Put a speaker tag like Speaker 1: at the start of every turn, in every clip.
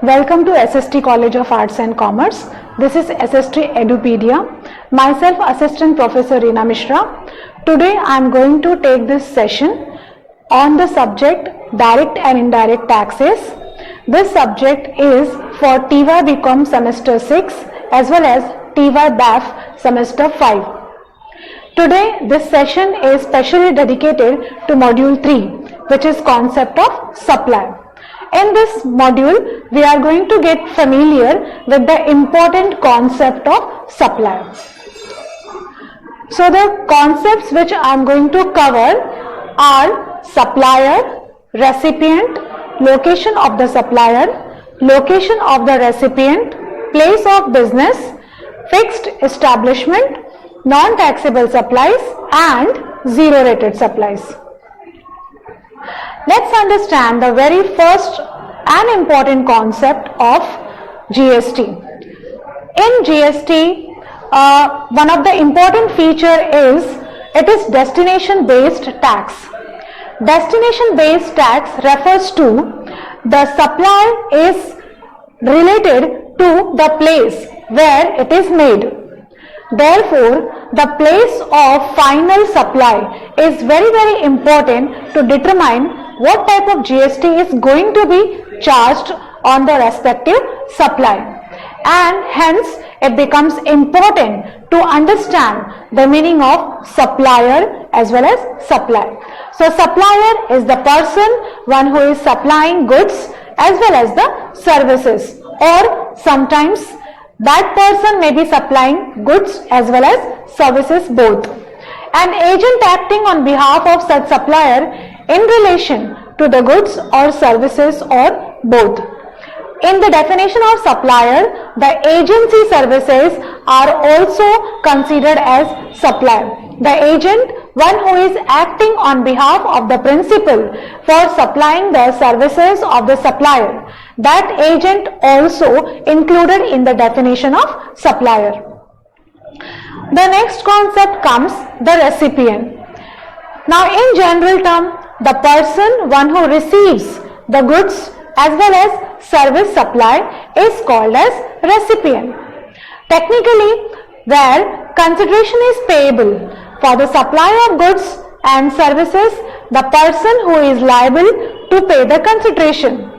Speaker 1: Welcome to SST College of Arts and Commerce. This is SST Edupedia. Myself, Assistant Professor Reena Mishra. Today I am going to take this session on the subject Direct and Indirect Taxes. This subject is for TY BCom Semester 6 as well as TY BAF Semester 5. Today this session is specially dedicated to Module 3, which is Concept of Supply. In this module, we are going to get familiar with the important concept of supply. So the concepts which I am going to cover are supplier, recipient, location of the supplier, location of the recipient, place of business, fixed establishment, non-taxable supplies and zero-rated supplies. Let's understand the very first and important concept of GST. In GST, one of the important feature is it is destination based tax. Destination based tax refers to the supply is related to the place where it is made. Therefore, the place of final supply is very important to determine what type of GST is going to be charged on the respective supply, and hence it becomes important to understand the meaning of supplier as well as supply. So supplier is the person, one who is supplying goods as well as the services, or sometimes that person may be supplying goods as well as services both. An agent acting on behalf of such supplier in relation to the goods or services or both. In the definition of supplier, the agency services are also considered as supplier. The agent, one who is acting on behalf of the principal for supplying the services of the supplier. That agent also included in the definition of supplier. The next concept comes the recipient. Now in general term, the person, one who receives the goods as well as service supply is called as recipient. Technically, where consideration is payable for the supply of goods and services, the person who is liable to pay the consideration.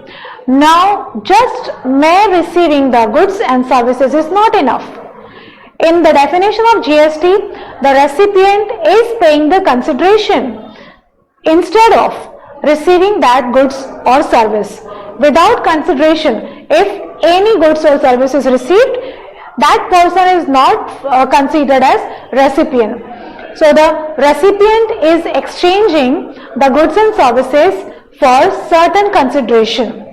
Speaker 1: Now, just mere receiving the goods and services is not enough. In the definition of GST, the recipient is paying the consideration instead of receiving that goods or service. Without consideration, if any goods or service is received, that person is not considered as recipient. So the recipient is exchanging the goods and services for certain consideration.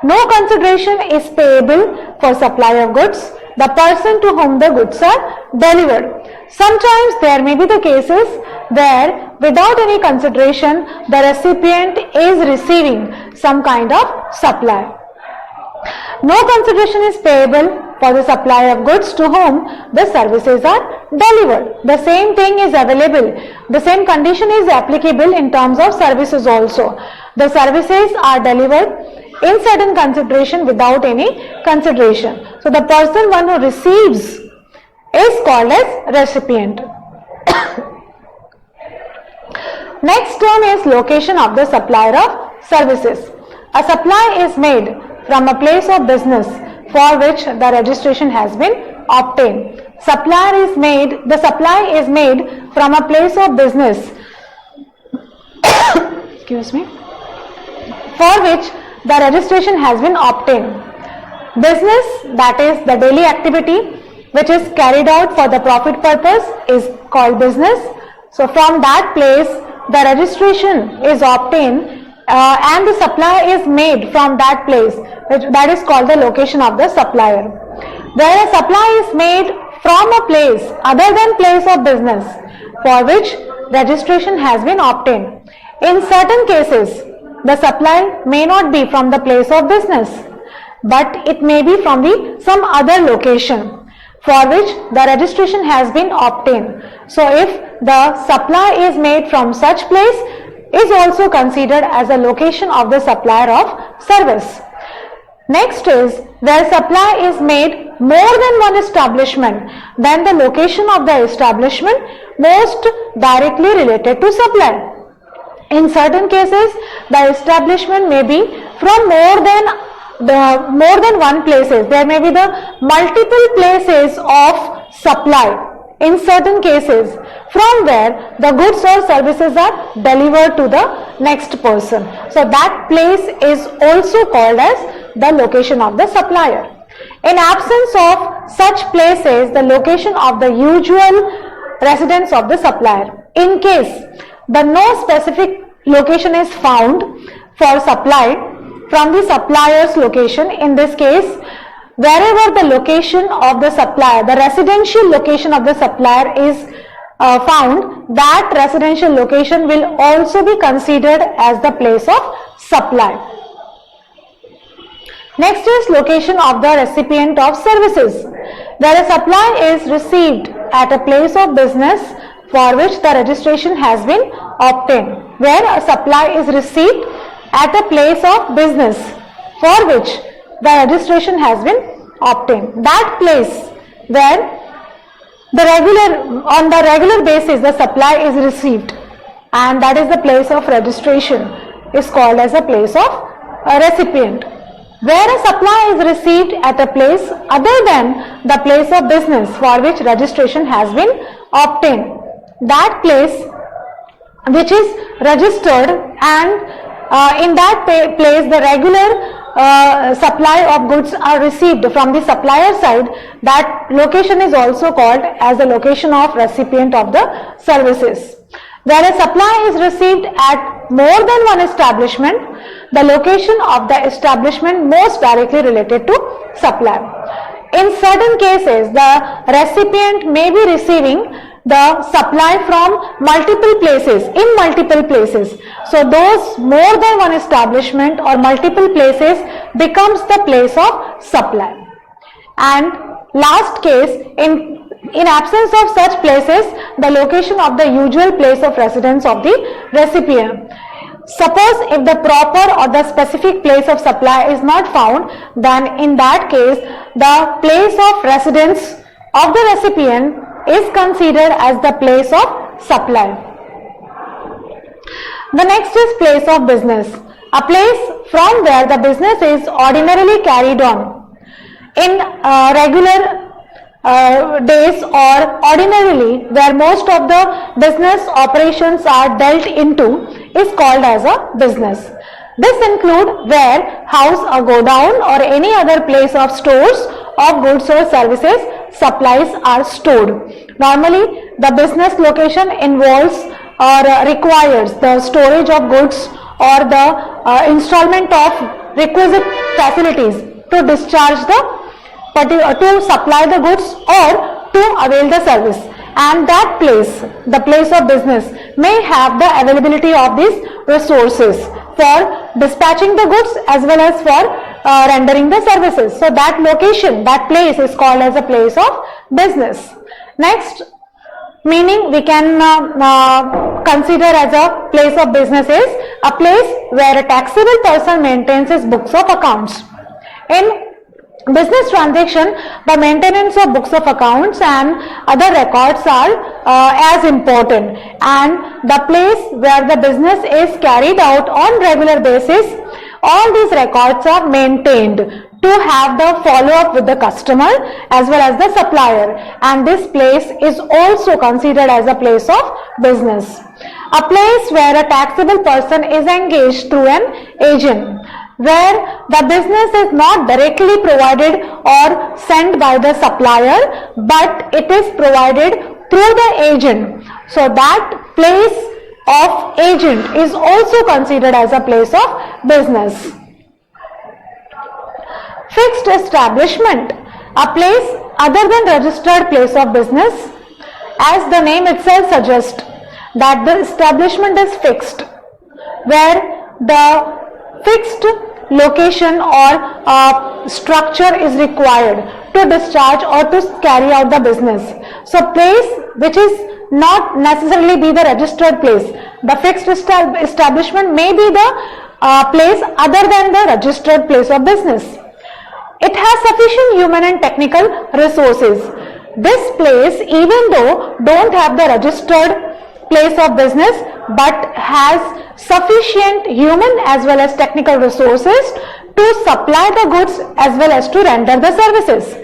Speaker 1: No consideration is payable for supply of goods, the person to whom the goods are delivered. Sometimes there may be the cases where without any consideration the recipient is receiving some kind of supply. No consideration is payable for the supply of goods to whom the services are delivered. The same thing is available. The same condition is applicable in terms of services also. The services are delivered in certain consideration without any consideration. So the person, one who receives, is called as recipient. Next term is location of the supplier of services. A supply is made from a place of business for which the registration has been obtained. The supply is made from a place of business for which the registration has been obtained. Business, that is the daily activity which is carried out for the profit purpose, is called business. So from that place the registration is obtained and the supply is made from that place, that is called the location of the supplier. Where a supply is made from a place other than place of business for which registration has been obtained. In certain cases, the supply may not be from the place of business, but it may be from some other location for which the registration has been obtained. So if the supply is made from such place, is also considered as a location of the supplier of service. Next is where supply is made more than one establishment, then the location of the establishment most directly related to supply. In certain cases, the establishment may be from more than one places. There may be the multiple places of supply in certain cases from where the goods or services are delivered to the next person. So that place is also called as the location of the supplier. In absence of such places, the location of the usual residence of the supplier. In case the no specific location is found for supply from the supplier's location, in this case, wherever the location of the supplier, the residential location of the supplier is found, that residential location will also be considered as the place of supply. Next is location of the recipient of services. Where a supply is received at a place of business for which the registration has been obtained. Where a supply is received at a place of business for which the registration has been obtained. That place where on the regular basis the supply is received, and that is the place of registration, is called as a place of a recipient. Where a supply is received at a place other than the place of business for which registration has been obtained, that place which is registered, and in that place the regular supply of goods are received from the supplier side, that location is also called as the location of recipient of the services. Where a supply is received at more than one establishment, the location of the establishment most directly related to supply. In certain cases, the recipient may be receiving the supply from multiple places, in multiple places. So those more than one establishment or multiple places becomes the place of supply. And last case, in absence of such places, the location of the usual place of residence of the recipient. Suppose if the proper or the specific place of supply is not found, then in that case the place of residence of the recipient is considered as the place of supply. The next is place of business, a place from where the business is ordinarily carried on in regular days or ordinarily, where most of the business operations are dealt into, is called as a business. This include where house, a godown or any other place of stores of goods or services supplies are stored. Normally the business location involves or requires the storage of goods or the installment of requisite facilities to discharge to supply the goods or to avail the service, and that place, the place of business, may have the availability of these resources for dispatching the goods as well as for rendering the services. So that location, that place is called as a place of business. Next meaning we can consider as a place of business is a place where a taxable person maintains his books of accounts. In business transaction, the maintenance of books of accounts and other records are as important, and the place where the business is carried out on regular basis, all these records are maintained to have the follow-up with the customer as well as the supplier, and this place is also considered as a place of business. A place where a taxable person is engaged through an agent, where the business is not directly provided or sent by the supplier, but it is provided through the agent. So that place of agent is also considered as a place of business. Fixed establishment, a place other than registered place of business, as the name itself suggests that the establishment is fixed, where the fixed location or structure is required to discharge or to carry out the business. So place which is not necessarily be the registered place. The fixed establishment may be the place other than the registered place of business. insufficient human and technical resources. This place, even though don't have the registered place of business, but has sufficient human as well as technical resources to supply the goods as well as to render the services.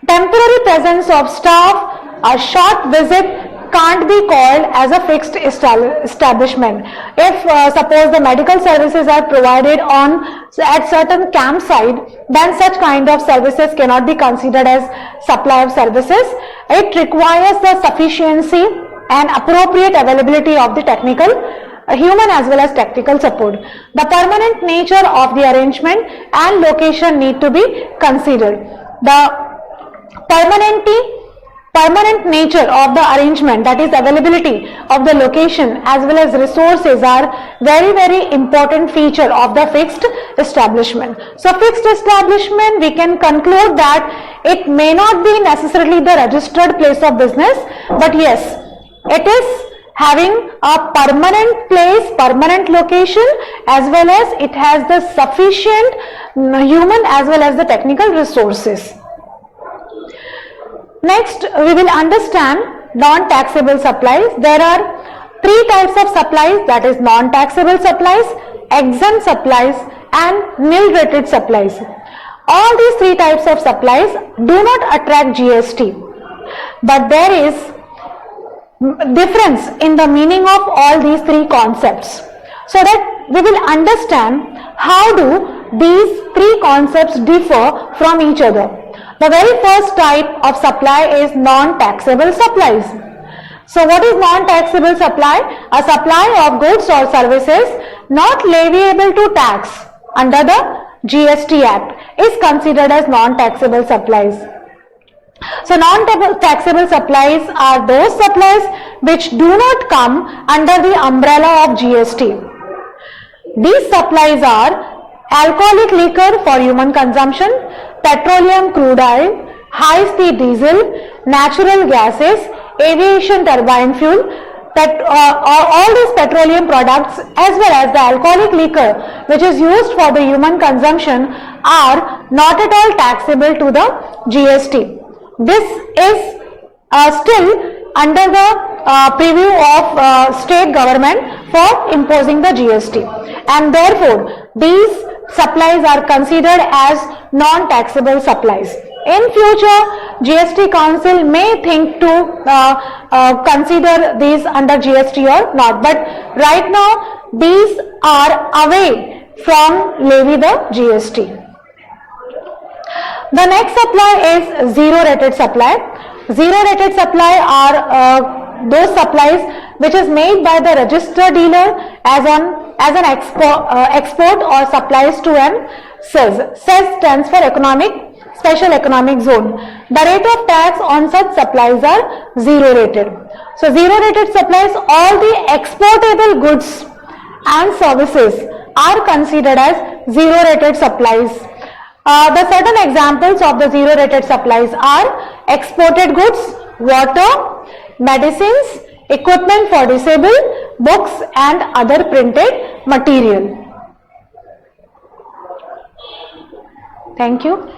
Speaker 1: Temporary presence of staff, a short visit can't be called as a fixed establishment. If suppose the medical services are provided at certain campsite, then such kind of services cannot be considered as supply of services. It requires the sufficiency and appropriate availability of the technical, human as well as technical support. The permanent nature of the arrangement and location need to be considered. The permanent nature of the arrangement, that is availability of the location as well as resources, are very important feature of the fixed establishment. So fixed establishment, we can conclude that it may not be necessarily the registered place of business, but yes, it is having a permanent place, permanent location, as well as it has the sufficient human as well as the technical resources. Next, we will understand non-taxable supplies. There are three types of supplies, that is non-taxable supplies, exempt supplies and nil-rated supplies. All these three types of supplies do not attract GST, but there is difference in the meaning of all these three concepts, so that we will understand how do these three concepts differ from each other. The very first type of supply is non-taxable supplies. So what is non-taxable supply? A supply of goods or services not leviable to tax under the GST Act is considered as non-taxable supplies. So non-taxable supplies are those supplies which do not come under the umbrella of GST. These supplies are alcoholic liquor for human consumption, petroleum crude oil, high-speed diesel, natural gases, aviation turbine fuel, all these petroleum products as well as the alcoholic liquor which is used for the human consumption are not at all taxable to the GST. This is still under the preview of state government for imposing the GST, and therefore these supplies are considered as non-taxable supplies. In future, GST Council may think to consider these under GST or not, but right now these are away from levy the GST. The next supply is zero-rated supply. Zero-rated supply are those supplies which is made by the registered dealer as an export or supplies to an CEZ. CEZ stands for Special Economic Zone. The rate of tax on such supplies are zero-rated. So zero-rated supplies, all the exportable goods and services are considered as zero-rated supplies. The certain examples of the zero-rated supplies are exported goods, water, medicines, equipment for disabled, books and other printed material. Thank you.